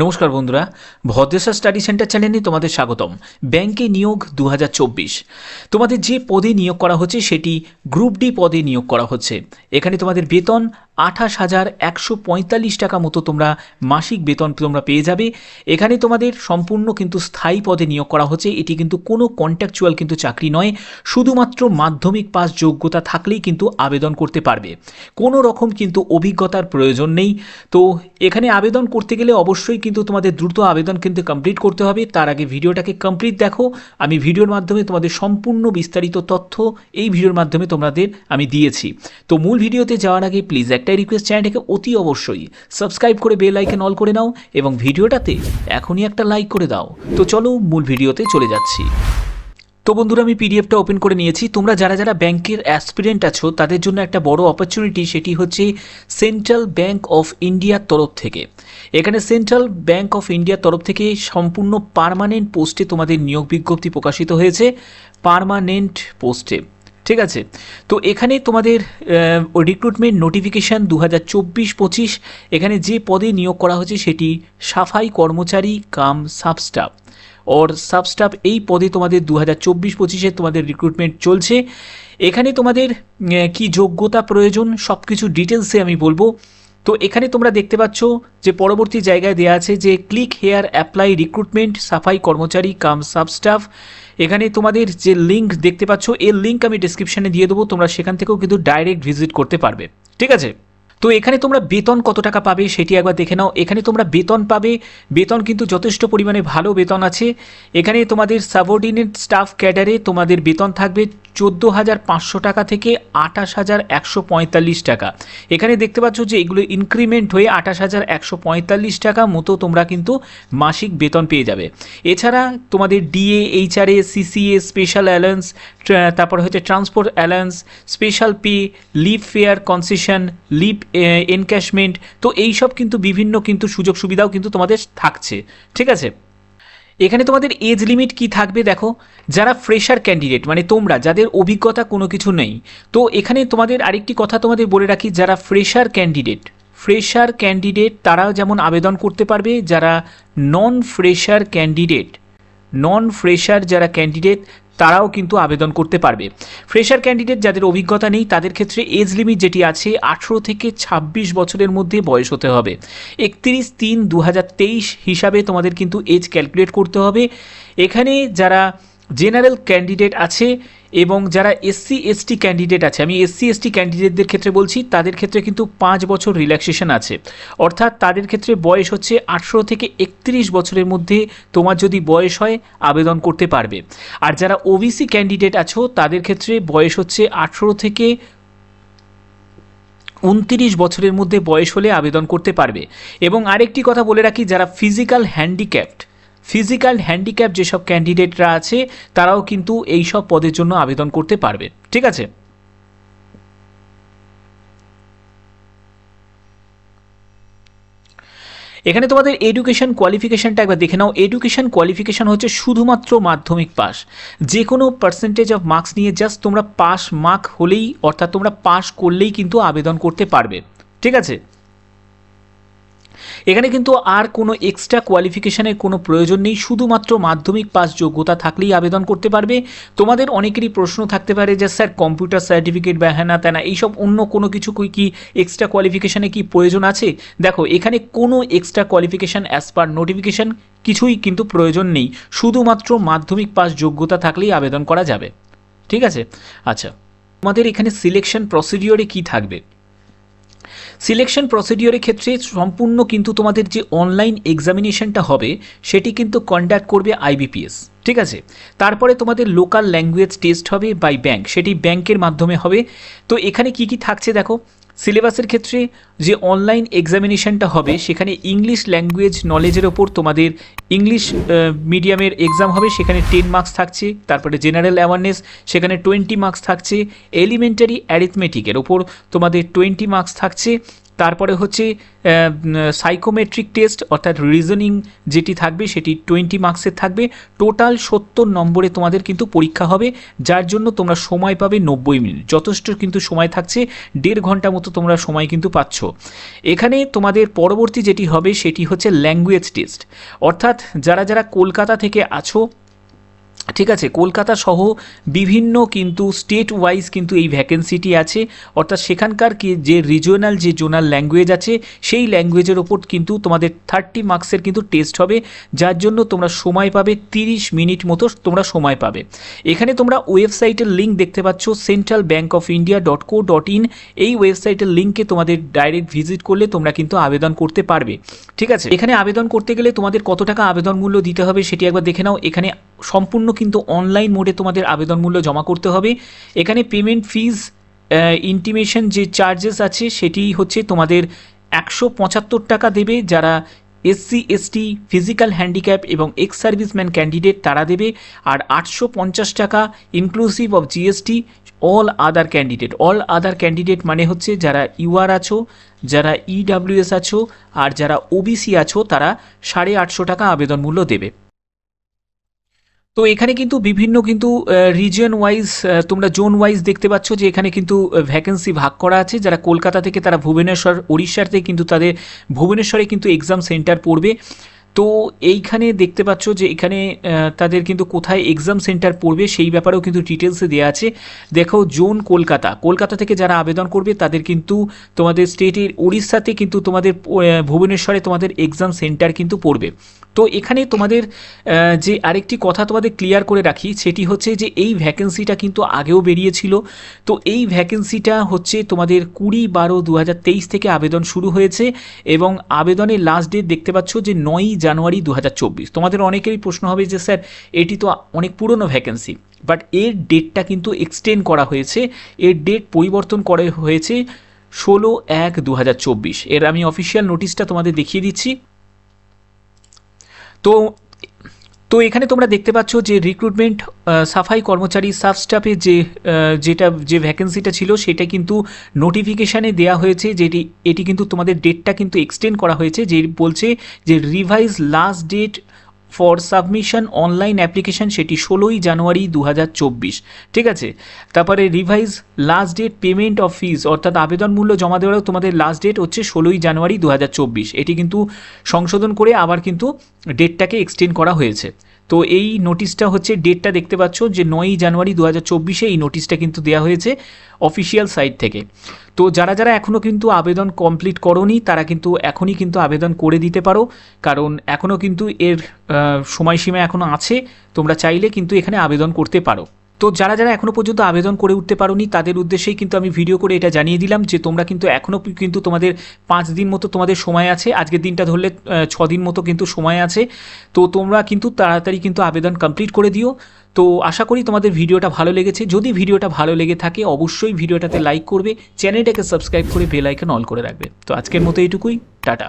নমস্কার বন্ধুরা, Bhadreswar study centre চ্যানেলে তোমাদের স্বাগতম। ব্যাংকে নিয়োগ 2024 তোমাদের যে পদে নিয়োগ করা হচ্ছে সেটি গ্রুপ ডি পদে নিয়োগ করা হচ্ছে। এখানে তোমাদের বেতন 28,145 টাকা মতো তোমরা মাসিক বেতন তোমরা পেয়ে যাবে। এখানে তোমাদের সম্পূর্ণ কিন্তু স্থায়ী পদে নিয়োগ করা হচ্ছে। এটি কিন্তু কোনো কন্ট্রাকচুয়াল কিন্তু চাকরি নয়, শুধুমাত্র মাধ্যমিক পাস যোগ্যতা থাকলেই কিন্তু আবেদন করতে পারবে। কোনো রকম কিন্তু অভিজ্ঞতার প্রয়োজন নেই। তো এখানে আবেদন করতে গেলে অবশ্যই কিন্তু তোমাদের দ্রুত আবেদন কিন্তু কমপ্লিট করতে হবে। তার আগে ভিডিওটাকে কমপ্লিট দেখো। আমি ভিডিওর মাধ্যমে তোমাদের সম্পূর্ণ বিস্তারিত তথ্য এই ভিডিওর মাধ্যমে তোমাদের আমি দিয়েছি। তো মূল ভিডিওতে যাওয়ার আগে প্লিজ একটাই রিকোয়েস্ট, চ্যানেলটাকে অতি অবশ্যই সাবস্ক্রাইব করে বেল আইকন অল করে নাও এবং ভিডিওটাতে এখনই একটা লাইক করে দাও। তো চলো মূল ভিডিওতে চলে যাচ্ছি। তো বন্ধুরা, আমি পিডিএফটা ওপেন করে নিয়েছি। তোমরা যারা যারা ব্যাংকের অ্যাসপিরেন্ট আছো তাদের জন্য একটা বড় অপরচুনিটি, সেটি হচ্ছে সেন্ট্রাল ব্যাংক অফ ইন্ডিয়ার তরফ থেকে। এখানে সেন্ট্রাল ব্যাংক অফ ইন্ডিয়ার তরফ থেকে সম্পূর্ণ পার্মানেন্ট পোস্টে তোমাদের নিয়োগ বিজ্ঞপ্তি প্রকাশিত হয়েছে, পার্মানেন্ট পোস্টে। ঠিক আছে, তো এখানে তোমাদের রিক্রুটমেন্ট নোটিফিকেশান 2024-25 এখানে যে পদে নিয়োগ করা হয়েছে সেটি সাফাই কর্মচারী কাম সাবস্টাফ ওর সাবস্টাফ। এই পদে তোমাদের 2024-25 তোমাদের রিক্রুটমেন্ট চলছে। এখানে তোমাদের কি যোগ্যতা প্রয়োজন সব কিছু ডিটেলসে আমি বলবো। তো এখানে তোমরা দেখতে পাচ্ছ যে পরবর্তী জায়গায় দেওয়া আছে যে ক্লিক হেয়ার অ্যাপ্লাই রিক্রুটমেন্ট সাফাই কর্মচারী কাম সাবস্টাফ। এখানে তোমাদের যে লিঙ্ক দেখতে পাচ্ছ, এর লিঙ্ক আমি ডিসক্রিপশানে দিয়ে দেবো, তোমরা সেখান থেকেও কিন্তু ডাইরেক্ট ভিজিট করতে পারবে। ঠিক আছে, তো এখানে তোমরা বেতন কত টাকা পাবে সেটি একবার দেখে নাও। এখানে তোমরা বেতন পাবে, বেতন কিন্তু যথেষ্ট পরিমাণে ভালো বেতন আছে। এখানে তোমাদের সাবঅর্ডিনেট স্টাফ ক্যাডারে তোমাদের বেতন থাকবে 14,500 টাকা থেকে 28,145 টাকা। এখানে দেখতে পাচ্ছ যে এগুলো ইনক্রিমেন্ট হয়ে 28,145 টাকা মতো তোমরা কিন্তু মাসিক বেতন পেয়ে যাবে। এছাড়া তোমাদের DA, HRA, CCA, special allowance, তারপর হচ্ছে transport allowance, special pay, leave fare concession, leave encashment, তো এইসব কিন্তু বিভিন্ন কিন্তু সুযোগ সুবিধাও কিন্তু তোমাদের থাকছে। ঠিক আছে, এখানে তোমাদের এজ লিমিট কি থাকবে দেখো। যারা ফ্রেশার ক্যান্ডিডেট, মানে তোমরা যাদের অভিজ্ঞতা কোনো কিছু নেই, তো এখানে তোমাদের আরেকটি কথা তোমাদের বলে রাখি, যারা ফ্রেশার ক্যান্ডিডেট তারাও যেমন আবেদন করতে পারবে। যারা নন ফ্রেশার যারা ক্যান্ডিডেট তারাও কিন্তু আবেদন করতে পারবে। ফ্রেশার ক্যান্ডিডেট যাদের অভিজ্ঞতা নেই তাদের ক্ষেত্রে এজ লিমিট যেটি আছে 18 থেকে 26 বছরের মধ্যে বয়স হতে হবে। 31/3/2023 হিসাবে তোমাদের কিন্তু এজ ক্যালকুলেট করতে হবে। এখানে যারা জেনারেল ক্যান্ডিডেট আছে এবং যারা এসসি এসটি ক্যান্ডিডেট আছে, আমি এসসি এসটি ক্যান্ডিডেটদের ক্ষেত্রে বলছি, তাদের ক্ষেত্রে কিন্তু 5 বছর রিল্যাক্সেশন আছে। অর্থাৎ তাদের ক্ষেত্রে বয়স হচ্ছে 18 থেকে 31 বছরের মধ্যে তোমার যদি বয়স হয় আবেদন করতে পারবে। আর যারা ওবিসি ক্যান্ডিডেট আছো তাদের ক্ষেত্রে বয়স হচ্ছে 18 থেকে 29 বছরের মধ্যে বয়স হলে আবেদন করতে পারবে। এবং আরেকটি কথা বলে রাখি, যারা ফিজিক্যাল হ্যান্ডিক্যাপ যেসব ক্যান্ডিডেটরা আছে তারাও কিন্তু এই সব পদের জন্য আবেদন করতে পারবে। ঠিক আছে, এখানে তোমাদের এডুকেশন কোয়ালিফিকেশানটা একবার দেখে নাও। এডুকেশন কোয়ালিফিকেশান হচ্ছে শুধুমাত্র মাধ্যমিক পাস। যে কোনো পার্সেন্টেজ অফ মার্কস নিয়ে জাস্ট তোমরা পাস মার্ক হলেই, অর্থাৎ তোমরা পাস করলেই কিন্তু আবেদন করতে পারবে। ঠিক আছে, এখানে কিন্তু আর কোনো এক্সট্রা কোয়ালিফিকেশানের কোনো প্রয়োজন নেই, শুধুমাত্র মাধ্যমিক পাস যোগ্যতা থাকলেই আবেদন করতে পারবে। তোমাদের অনেকেরই প্রশ্ন থাকতে পারে যে স্যার কম্পিউটার সার্টিফিকেট বা হ্যানা ত্যানা এইসব অন্য কোনো কিছু কি এক্সট্রা কোয়ালিফিকেশানে কি প্রয়োজন আছে? দেখো, এখানে কোনো extra qualification as per notification কিছুই কিন্তু প্রয়োজন নেই, শুধুমাত্র মাধ্যমিক পাস যোগ্যতা থাকলেই আবেদন করা যাবে। ঠিক আছে, আচ্ছা, তোমাদের এখানে সিলেকশন প্রসিডিওরে কি থাকবে? সিলেকশন প্রসিডিওরের ক্ষেত্রে সম্পূর্ণ কিন্তু তোমাদের যে অনলাইন এক্সামিনেশনটা হবে সেটি কিন্তু কন্ডাক্ট করবে আইবিপিএস। ঠিক আছে, তারপরে তোমাদের লোকাল ল্যাঙ্গুয়েজ টেস্ট হবে বাই ব্যাংক, সেটি ব্যাংকের মাধ্যমে হবে। তো এখানে কি কি থাকছে দেখো, সিলেবাসের ক্ষেত্রে যে অনলাইন এক্সামিনেশনটা হবে সেখানে ইংলিশ ল্যাঙ্গুয়েজ নলেজের ওপর তোমাদের ইংলিশ মিডিয়ামের এক্সাম হবে, সেখানে 10 মার্কস থাকছে। তারপরে জেনারেল অ্যাওয়ারনেস, সেখানে 20 মার্কস থাকছে। এলিমেন্টারি অ্যারিথমেটিকের ওপর তোমাদের 20 মার্কস থাকছে। তারপরে হচ্ছে সাইকোমেট্রিক টেস্ট অর্থাৎ রিজনিং যেটি থাকবে সেটি 20 মার্কসের থাকবে। টোটাল 70 নম্বরে তোমাদের কিন্তু পরীক্ষা হবে, যার জন্য তোমরা সময় পাবে 90 মিনিট, যথেষ্ট কিন্তু সময় থাকছে, 1.5 ঘন্টা মতো তোমরা সময় কিন্তু পাচ্ছ। এখানে তোমাদের পরবর্তী যেটি হবে সেটি হচ্ছে ল্যাঙ্গুয়েজ টেস্ট, অর্থাৎ যারা যারা কলকাতা থেকে আছো, ঠিক আছে, কলকাতা সহ বিভিন্ন কিন্তু স্টেট ওয়াইজ কিন্তু এই ভ্যাকেন্সিটি আছে, অর্থাৎ সেখানকার কি যে রিজিওনাল যে জোনাল ল্যাঙ্গুয়েজ আছে সেই ল্যাঙ্গুয়েজের ওপর কিন্তু তোমাদের 30 মার্কসের কিন্তু টেস্ট হবে, যার জন্য তোমরা সময় পাবে 30 মিনিট মতো তোমরা সময় পাবে। এখানে তোমরা ওয়েবসাইটের লিঙ্ক দেখতে পাচ্ছ centralbankofindia.co.in, এই ওয়েবসাইটের লিঙ্কে তোমাদের ডাইরেক্ট ভিজিট করলে তোমরা কিন্তু আবেদন করতে পারবে। ঠিক আছে, এখানে আবেদন করতে গেলে তোমাদের কত টাকা আবেদন মূল্য দিতে হবে সেটি একবার দেখে নাও। এখানে সম্পূর্ণ কিন্তু অনলাইন মোডে তোমাদের আবেদন মূল্য জমা করতে হবে। এখানে পেমেন্ট ফিজ ইন্টিমেশন যে চার্জেস আছে সেটি হচ্ছে তোমাদের 175 টাকা দেবে যারা SC ST ফিজিক্যাল হ্যান্ডিক্যাপ এবং এক্স সার্ভিসম্যান ক্যান্ডিডেট তারা দেবে, আর 850 টাকা inclusive of GST all other candidate. All other candidate মানে হচ্ছে যারা UR আছো, যারা EWS আছো, আর যারা OBC আছো তারা 850 টাকা আবেদন মূল্য দেবে। তো এখানে কিন্তু বিভিন্ন কিন্তু রিজিয়ন ওয়াইজ তোমরা জোন ওয়াইজ দেখতে পাচ্ছ যে এখানে কিন্তু ভ্যাকেন্সি ভাগ করা আছে। যারা কলকাতা থেকে তারা ভুবনেশ্বর, উড়িষ্যার থেকে কিন্তু তাদের ভুবনেশ্বরে কিন্তু এক্সাম সেন্টার পড়বে। তো এইখানে দেখতে পাচ্ছ যে এখানে তাদের কিন্তু কোথায় এক্সাম সেন্টার পড়বে সেই ব্যাপারেও কিন্তু ডিটেলসে দেওয়া আছে। দেখো জোন কলকাতা, কলকাতা থেকে যারা আবেদন করবে তাদের কিন্তু তোমাদের স্টেটের উড়িষ্যাতে কিন্তু তোমাদের ভুবনেশ্বরে তোমাদের এক্সাম সেন্টার কিন্তু পড়বে। তো এখানে তোমাদের যে আরেকটি কথা তোমাদের ক্লিয়ার করে রাখি সেটি হচ্ছে যে এই ভ্যাকেন্সিটা কিন্তু আগেও বেরিয়েছিল। তো এই ভ্যাকেন্সিটা হচ্ছে তোমাদের 20/12/2023 থেকে আবেদন শুরু হয়েছে এবং আবেদনের লাস্ট ডেট দেখতে পাচ্ছ যে 9 জানুয়ারি 2024। তোমাদের অনেকেরই প্রশ্ন হবে যে স্যার এটি তো অনেক পুরনো ভ্যাকেন্সি, বাট এর ডেটটা কিন্তু এক্সটেন্ড করা হয়েছে, এর ডেট পরিবর্তন করা হয়েছে 16/1/2024। এর আমি অফিসিয়াল নোটিশটা তোমাদের দেখিয়ে দিচ্ছি। তো এখানে তোমরা দেখতে পাচ্ছ যে রিক্রুটমেন্ট সাফাই কর্মচারী সাব স্টাফে যে ভ্যাকেন্সিটা ছিল সেটা কিন্তু নোটিফিকেশানে দেওয়া হয়েছে, এটি কিন্তু তোমাদের ডেটটা কিন্তু এক্সটেন্ড করা হয়েছে, যে বলছে যে revise last date for submission online application সেটি 16 জানুয়ারি 2024। ঠিক আছে, তারপরে revise last date payment of fees অর্থাৎ আবেদন মূল্য জমা দেওয়ারও তোমাদের লাস্ট ডেট হচ্ছে 16 জানুয়ারি 2024। এটি কিন্তু সংশোধন করে আবার কিন্তু ডেটটাকে এক্সটেন্ড করা হয়েছে। তো এই নোটিশটা হচ্ছে ডেটটা দেখতে পাচ্ছ যে 9 জানুয়ারি 2024 এই নোটিশটা কিন্তু দেওয়া হয়েছে অফিসিয়াল সাইট থেকে। তো যারা যারা এখনও কিন্তু আবেদন কমপ্লিট করোনি তারা কিন্তু এখনই কিন্তু আবেদন করে দিতে পারো, কারণ এখনও কিন্তু এর সময়সীমা এখনও আছে, তোমরা চাইলে কিন্তু এখানে আবেদন করতে পারো। তো যারা যারা এখনও পর্যন্ত আবেদন করে উঠতে পারোনি তাদের উদ্দেশ্যেই কিন্তু আমি ভিডিও করে এটা জানিয়ে দিলাম যে তোমরা কিন্তু এখনও কিন্তু তোমাদের 5 দিন মতো তোমাদের সময় আছে, আজকের দিনটা ধরলে 6 দিন মতো কিন্তু সময় আছে। তো তোমরা কিন্তু তাড়াতাড়ি কিন্তু আবেদন কমপ্লিট করে দিও। তো আশা করি তোমাদের ভিডিওটা ভালো লেগেছে। যদি ভিডিওটা ভালো লেগে থাকে অবশ্যই ভিডিওটাতে লাইক করবে, চ্যানেলটাকে সাবস্ক্রাইব করে বেল আইকন অল করে রাখবে। তো আজকের মতো এইটুকুই, টাটা।